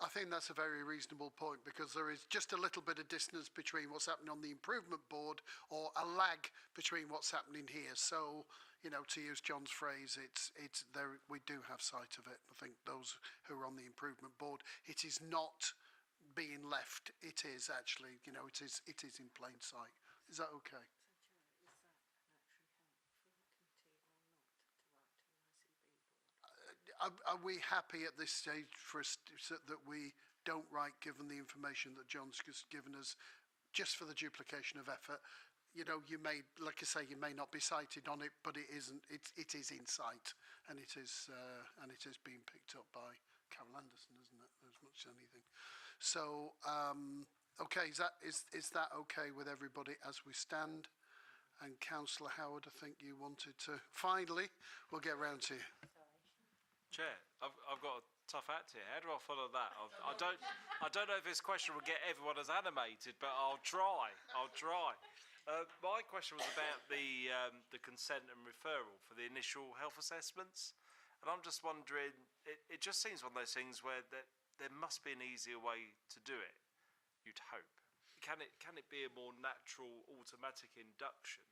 I think that's a very reasonable point, because there is just a little bit of distance between what's happening on the improvement board, or a lag between what's happening here. So, to use John's phrase, it's there. We do have sight of it. I think those who are on the improvement board, it is not being left. It is actually, it is in plain sight. Is that okay? Are we happy at this stage for us that we don't write, given the information that John's just given us, just for the duplication of effort? You may, like I say, you may not be cited on it, but it isn't. It is in sight, and it is being picked up by Carol Anderson, isn't it? As much as anything. So, okay, is that okay with everybody as we stand? And Councillor Howard, I think you wanted to. Finally, we'll get round to you. Chair, I've got a tough act here. How do I follow that? I don't know if this question will get everyone as animated, but I'll try. My question was about the consent and referral for the initial health assessments, and I'm just wondering. It just seems one of those things where there must be an easier way to do it. You'd hope. Can it be a more natural, automatic induction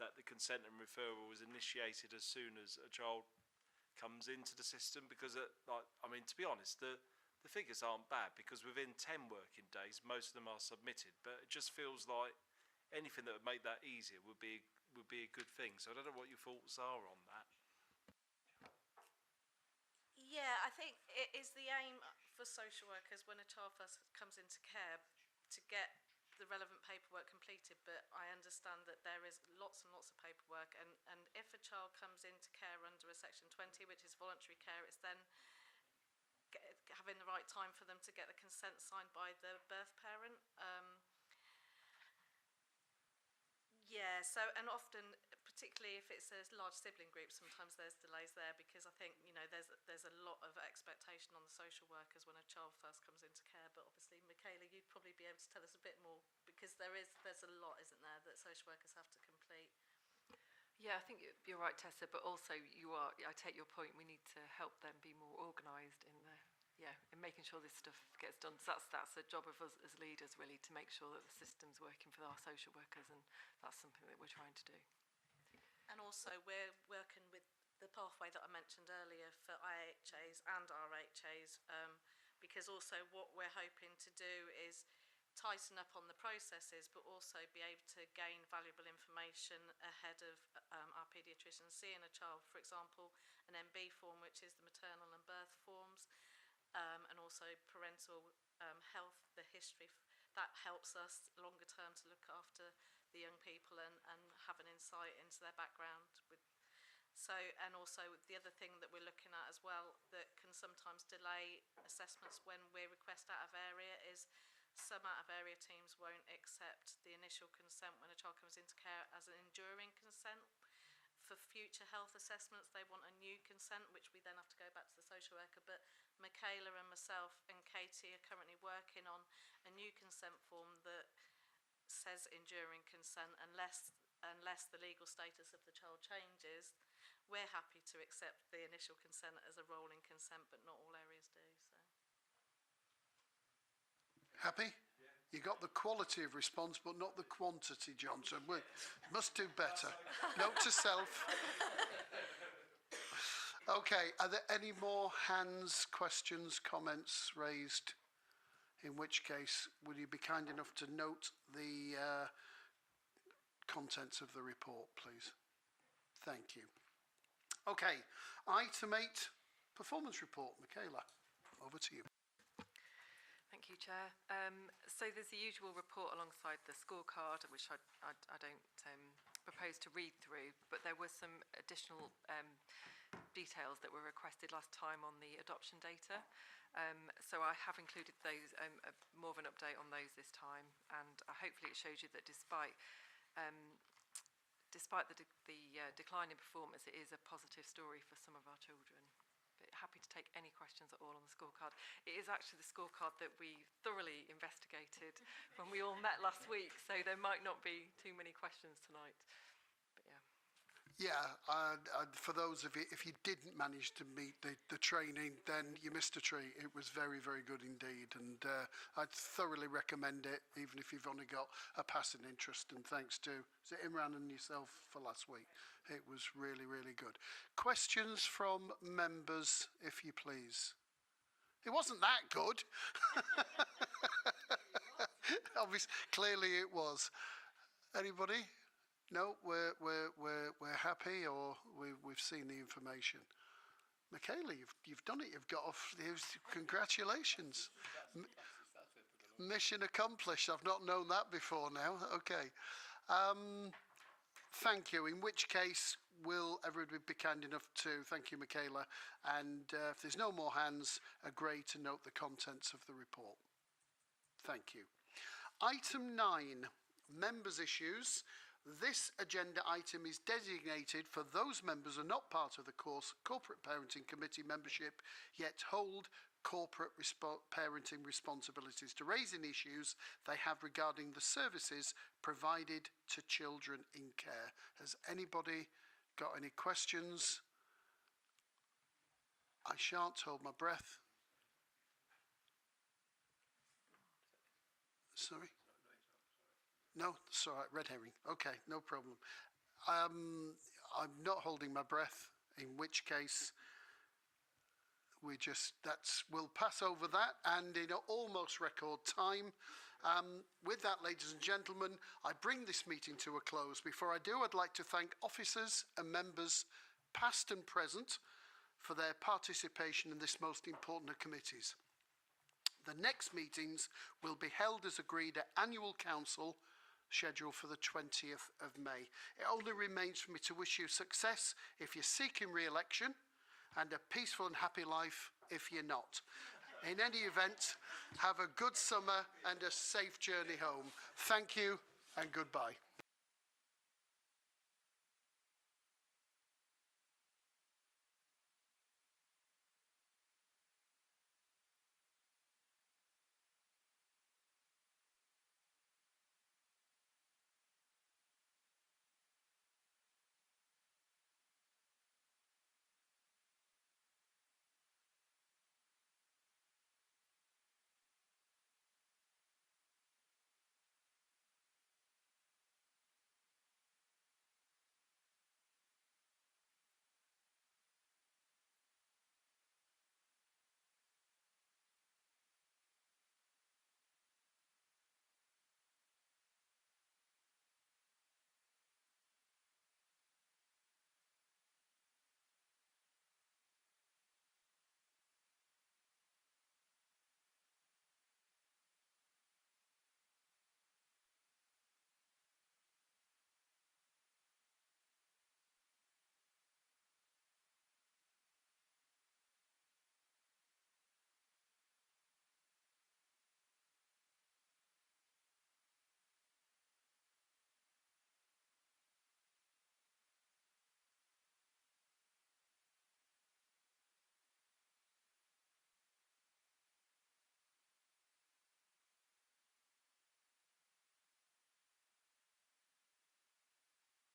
that the consent and referral is initiated as soon as a child comes into the system? Because to be honest, the figures aren't bad, because within 10 working days most of them are submitted, but it just feels like anything that would make that easier would be a good thing. So I don't know what your thoughts are on that. Yeah, I think it is the aim for social workers when a child first comes into care to get the relevant paperwork completed, but I understand that there is lots and lots of paperwork, and if a child comes into care under a section 20, which is voluntary care, it's then having the right time for them to get the consent signed by the birth parent. So, and often, particularly if it's a large sibling group, sometimes there's delays there, because I think, there's a lot of expectation on the social workers when a child first comes into care. But obviously, Michaela, you'd probably be able to tell us a bit more, because there's a lot, isn't there, that social workers have to complete. Yeah, I think you're right, Tessa, but also I take your point, we need to help them be more organised in making sure this stuff gets done. So that's a job of us as leaders, really, to make sure that the system's working for our social workers, and that's something that we're trying to do. And also we're working with the pathway that I mentioned earlier for IHAs and RHAs, because also what we're hoping to do is tighten up on the processes, but also be able to gain valuable information ahead of our paediatricians seeing a child. For example, an MB form, which is the maternal and birth forms, and also parental health, the history. That helps us longer term to look after the young people and have an insight into their background. And also the other thing that we're looking at as well that can sometimes delay assessments when we're request out of area is some out of area teams won't accept the initial consent when a child comes into care as an enduring consent. For future health assessments, they want a new consent, which we then have to go back to the social worker. But Michaela and myself and Katie are currently working on a new consent form that says enduring consent unless the legal status of the child changes. We're happy to accept the initial consent as a rolling consent, but not all areas do. Happy? You got the quality of response, but not the quantity, Johnson. We must do better. Note to self. Okay, are there any more hands, questions, comments raised? In which case, will you be kind enough to note the contents of the report, please? Thank you. Okay, item 8, performance report. Michaela, over to you. Thank you, Chair. So there's the usual report alongside the scorecard, which I don't propose to read through, but there were some additional details that were requested last time on the adoption data. So I have included those, more of an update on those this time, and hopefully it shows you that despite the decline in performance, it is a positive story for some of our children. But happy to take any questions at all on the scorecard. It is actually the scorecard that we thoroughly investigated when we all met last week, so there might not be too many questions tonight. But yeah. Yeah, for those of you, if you didn't manage to meet the training, then you missed a treat. It was very, very good indeed, and I'd thoroughly recommend it, even if you've only got a passing interest. And thanks to Imran and yourself for last week. It was really, really good. Questions from members, if you please. It wasn't that good. Obviously, clearly it was. Anybody? No, we're happy, or we've seen the information. Michaela, you've done it. You've got off. Congratulations. Mission accomplished. I've not known that before now. Okay. Thank you. In which case, will everybody be kind enough to thank you, Michaela? And if there's no more hands, agree to note the contents of the report. Thank you. Item 9, members' issues. This agenda item is designated for those members who are not part of the Corporate Parenting Committee membership, yet hold corporate parenting responsibilities to raise any issues they have regarding the services provided to children in care. Has anybody got any questions? I shan't hold my breath. Sorry? No, it's all right, red herring. Okay, no problem. I'm not holding my breath, in which case we'll pass over that, and in almost record time. With that, ladies and gentlemen, I bring this meeting to a close. Before I do, I'd like to thank officers and members, past and present, for their participation in this most important of committees. The next meetings will be held as agreed at Annual Council, scheduled for the 20th of May. It only remains for me to wish you success if you're seeking re-election, and a peaceful and happy life if you're not. In any event, have a good summer and a safe journey home. Thank you and goodbye.